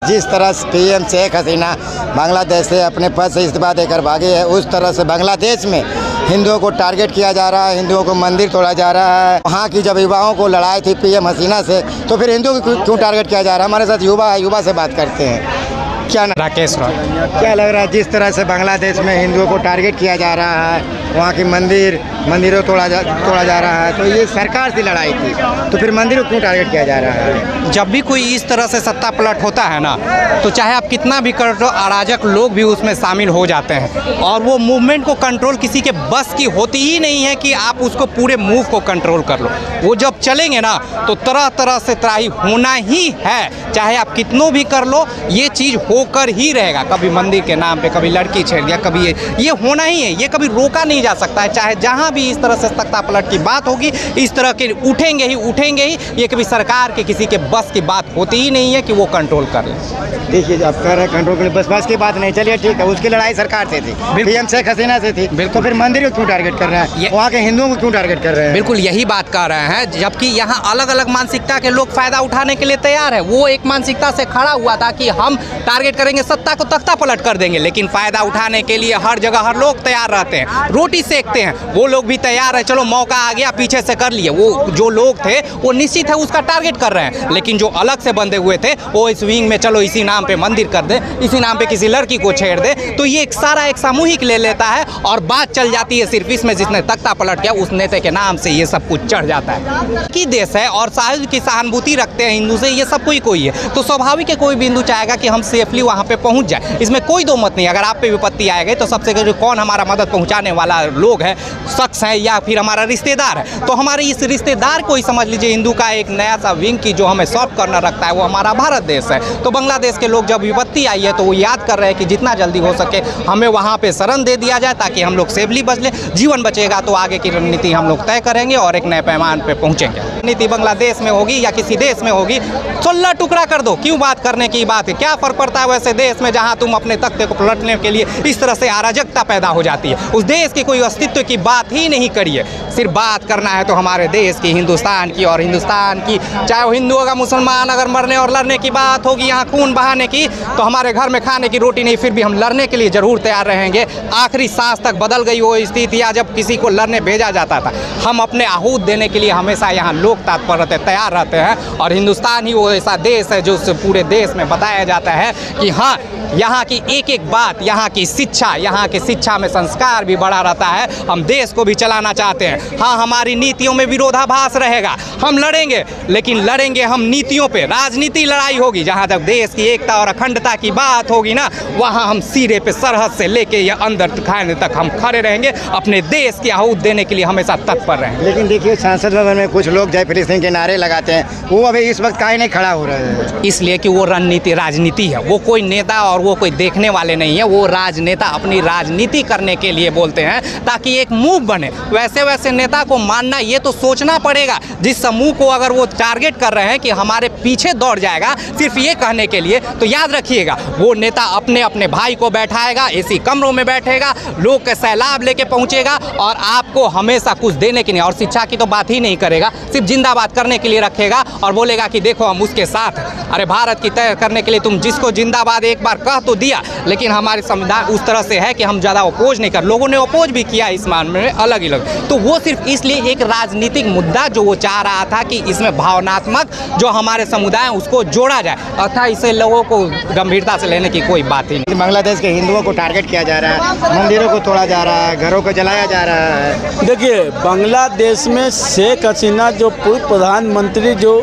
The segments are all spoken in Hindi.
जिस तरह पीएम शेख हसीना बांग्लादेश से अपने पद से इस्तीफा देकर भागे है, उस तरह से बांग्लादेश में हिंदुओं को टारगेट किया जा रहा है, हिंदुओं को मंदिर तोड़ा जा रहा है। वहाँ की जब युवाओं को लड़ाई थी पीएम हसीना से, तो फिर हिंदुओं को क्यों टारगेट किया जा रहा है? हमारे साथ युवा है, युवा से बात करते हैं। क्या राकेश राव। क्या लग रहा है जिस तरह से बांग्लादेश में हिंदुओं को टारगेट किया जा रहा है, वहाँ की मंदिरों तोड़ा जा रहा है, तो ये सरकार से लड़ाई थी, तो फिर मंदिरों को क्यों टारगेट किया जा रहा है? जब भी कोई इस तरह से सत्ता पलट होता है ना, तो चाहे आप कितना भी कर लो, अराजक लोग भी उसमें शामिल हो जाते हैं और वो मूवमेंट को कंट्रोल किसी के बस की होती ही नहीं है कि आप उसको पूरे मूव को कंट्रोल कर लो। वो जब चलेंगे ना तो तरह तरह से त्राही होना ही है, चाहे आप कितनों भी कर लो, ये चीज़ होकर ही रहेगा। कभी मंदिर के नाम पे कभी लड़की छेड़ दिया, कभी ये होना ही है, ये कभी रोका नहीं जा सकता है। चाहे जहाँ भी इस तरह से सत्ता पलट की बात होगी, इस तरह के उठेंगे ही। ये कभी सरकार के किसी के बस की बात होती ही नहीं है कि वो कंट्रोल कर ले। देखिए आप कह रहे हैं कंट्रोल के लिए, बस की बात नहीं, चलिए ठीक है, उसकी लड़ाई सरकार से थी, पीएम शेख हसीना से थी, तो फिर मंदिर को क्यों टारगेट कर रहे हैं? वहाँ के हिंदुओं को क्यों टारगेट कर रहे हैं? बिल्कुल यही बात कर रहे हैं, जबकि यहाँ अलग अलग मानसिकता के लोग फायदा उठाने के लिए तैयार है। वो एक मानसिकता से खड़ा हुआ था कि हम टारगेट करेंगे, सत्ता को तख्ता पलट कर देंगे, लेकिन फायदा उठाने के लिए हर जगह हर लोग तैयार रहते हैं, रोटी सेकते हैं, वो लोग भी तैयार है, चलो मौका आ गया पीछे से कर लिए। वो जो लोग थे वो निश्चित है उसका टारगेट कर रहे हैं, लेकिन जो अलग से बंधे हुए थे वो इस विंग में चलो इसी नाम पे मंदिर कर दे, इसी नाम पे किसी लड़की को छेड़ दे, तो ये एक सारा एक सामूहिक ले लेता है और बात चल जाती है सिर्फ इसमें जिसने तख्ता पलट किया उस नेता के नाम से ये सब कुछ चढ़ जाता है। की देश है और साहिब की सहानुभूति रखते हैं हिंदू से, ये सब कोई है, तो स्वाभाविक है कोई भी हिंदू चाहेगा कि हम सेफली वहाँ पे पहुँच जाए, इसमें कोई दो मत नहीं। अगर आप पे विपत्ति आएगी तो सबसे कौन हमारा मदद पहुँचाने वाला लोग है, शख्स है या फिर हमारा रिश्तेदार है, तो हमारे इस रिश्तेदार को ही समझ लीजिए हिंदू का एक नया सा विंग की जो हमें सॉल्व करना रखता है वो हमारा भारत देश है। तो बांग्लादेश के लोग जब विपत्ति आई है तो वो याद कर रहे हैं कि जितना जल्दी हो सके हमें वहाँ पे शरण दे दिया जाए ताकि हम लोग सेफली बच ले। जीवन बचेगा तो आगे की रणनीति हम लोग तय करेंगे और एक नए पैमाने पे पहुँचेंगे। नीति बांग्लादेश में होगी या किसी देश में होगी, 16 टुकड़ा कर दो, क्यों बात करने की बात है? क्या फर्क पड़ता है वैसे देश में जहाँ तुम अपने तख्ते को पलटने के लिए इस तरह से अराजकता पैदा हो जाती है? उस देश की कोई अस्तित्व की बात ही नहीं करिए, सिर्फ बात करना है तो हमारे देश की, हिंदुस्तान की, और हिंदुस्तान की चाहे वो हिंदू होगा मुसलमान, अगर मरने और लड़ने की बात होगी, यहाँ खून बहाने की, तो हमारे घर में खाने की रोटी नहीं, फिर भी हम लड़ने के लिए जरूर तैयार रहेंगे। आखिरी सांस तक बदल गई वो स्थिति जब किसी को लड़ने भेजा जाता था। हम अपने आहूत देने के लिए हमेशा यहाँ लोग तत्पर रहते, तैयार रहते हैं, और हिंदुस्तान ही वो ऐसा देश है जो पूरे देश में बताया जाता है कि हाँ यहाँ की एक एक बात, यहाँ की शिक्षा में संस्कार भी बढ़ा रहता है। हम देश को भी चलाना चाहते हैं। हाँ, हमारी नीतियों में विरोधाभास रहेगा, हम लड़ेंगे, लेकिन लड़ेंगे हम नीतियों पे। राजनीति लड़ाई होगी, जहाँ तक देश की एकता और अखंडता की बात होगी ना, वहाँ हम सिरे पे सरहद से लेके या अंदर खाने तक हम खड़े रहेंगे, अपने देश की आहूत देने के लिए हमेशा तत्पर रहेंगे। लेकिन देखिए संसद भवन में कुछ लोग जय फिलिस्तीन के नारे लगाते हैं, वो अभी इस वक्त काहे नहीं खड़ा हो रहे हैं? इसलिए कि वो राजनीति है, वो कोई नेता और वो कोई देखने वाले नहीं है, वो राजनेता अपनी राजनीति करने के लिए बोलते हैं ताकि एक मूव बने। वैसे नेता को मानना, ये तो सोचना पड़ेगा, जिस समूह को अगर वो टारगेट कर रहे हैं कि हमारे पीछे दौड़ जाएगा सिर्फ ये कहने के लिए, तो याद रखिएगा वो नेता अपने अपने भाई को बैठाएगा, एसी कमरों में बैठेगा, लोग के सैलाब लेके पहुंचेगा और आपको हमेशा कुछ देने की नहीं, और शिक्षा की तो बात ही नहीं करेगा, सिर्फ जिंदाबाद करने के लिए रखेगा और बोलेगा कि देखो हम उसके साथ हैं। अरे भारत की तय करने के लिए तुम जिसको जिंदाबाद एक बार कह तो दिया, लेकिन हमारे संविधान उस तरह से है कि हम ज़्यादा अपोज नहीं कर, लोगों ने अपोज भी किया इस मामले में अलग अलग, तो वो सिर्फ इसलिए एक राजनीतिक मुद्दा जो वो चाह रहा था कि इसमें भावनात्मक जो हमारे समुदाय है उसको जोड़ा जाए, अर्थात इसे लोगों को गंभीरता से लेने की कोई बात ही नहीं। बांग्लादेश के हिंदुओं को टारगेट किया जा रहा है, मंदिरों को तोड़ा जा रहा है, घरों को जलाया जा रहा है। देखिए बांग्लादेश में शेख हसीना जो पूर्व प्रधानमंत्री, जो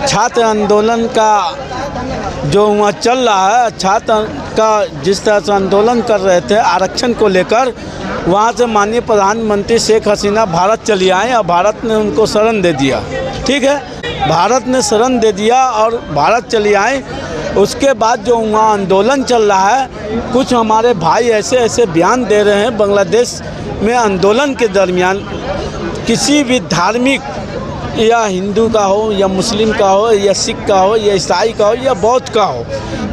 छात्र आंदोलन का जो वहाँ चल रहा है, छात्र का जिस तरह से आंदोलन कर रहे थे आरक्षण को लेकर, वहाँ से माननीय प्रधानमंत्री शेख हसीना भारत चली आए और भारत ने उनको शरण दे दिया। ठीक है, भारत ने शरण दे दिया और भारत चली आए। उसके बाद जो वहाँ आंदोलन चल रहा है, कुछ हमारे भाई ऐसे बयान दे रहे हैं, बांग्लादेश में आंदोलन के दरमियान किसी भी धार्मिक या हिंदू का हो या मुस्लिम का हो या सिख का हो या ईसाई का हो या बौद्ध का हो,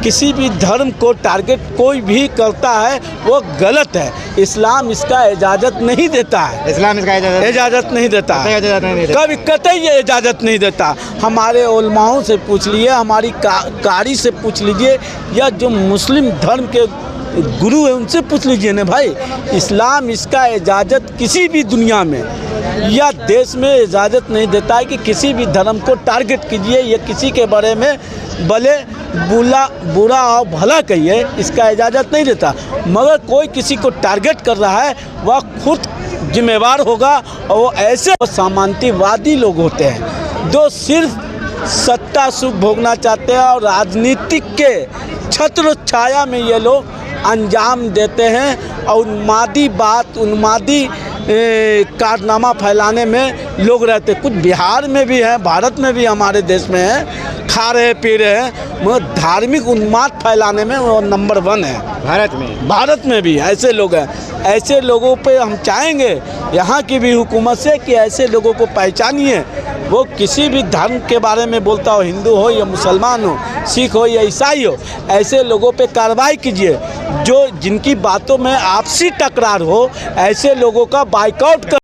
किसी भी धर्म को टारगेट कोई भी करता है वो गलत है। इस्लाम इसका इजाज़त नहीं देता है। इस्लाम इसका इजाज़त नहीं देता है, इजाज़त नहीं देता। कभी कतई ये इजाज़त नहीं देता। हमारे उलमाओं से पूछ लीजिए, हमारी कारी से पूछ लीजिए, या जो मुस्लिम धर्म के गुरु है उनसे पूछ लीजिए ना भाई। इस्लाम इसका इजाज़त किसी भी दुनिया में या देश में इजाज़त नहीं देता है कि किसी भी धर्म को टारगेट कीजिए या किसी के बारे में भले बुरा और भला कहिए, इसका इजाज़त नहीं देता। मगर कोई किसी को टारगेट कर रहा है वह खुद जिम्मेवार होगा। और वो ऐसे सामंतवादी लोग होते हैं जो सिर्फ सत्ता सुख भोगना चाहते हैं और राजनीतिक के छत्र छाया में ये लोग अंजाम देते हैं और उन्मादी कारनामा फैलाने में लोग रहते। कुछ बिहार में भी हैं, भारत में भी, हमारे देश में हैं, खा रहे पी रहे हैं, मगर धार्मिक उन्माद फैलाने में वो नंबर 1 है। भारत में भी ऐसे लोग हैं। ऐसे लोगों पे हम चाहेंगे यहाँ की भी हुकूमत से कि ऐसे लोगों को पहचानिए। वो किसी भी धर्म के बारे में बोलता हो, हिंदू हो या मुसलमान हो, सिख हो या ईसाई हो, ऐसे लोगों पे कार्रवाई कीजिए। जिनकी बातों में आपसी टकरार हो, ऐसे लोगों का बाइकआउट कर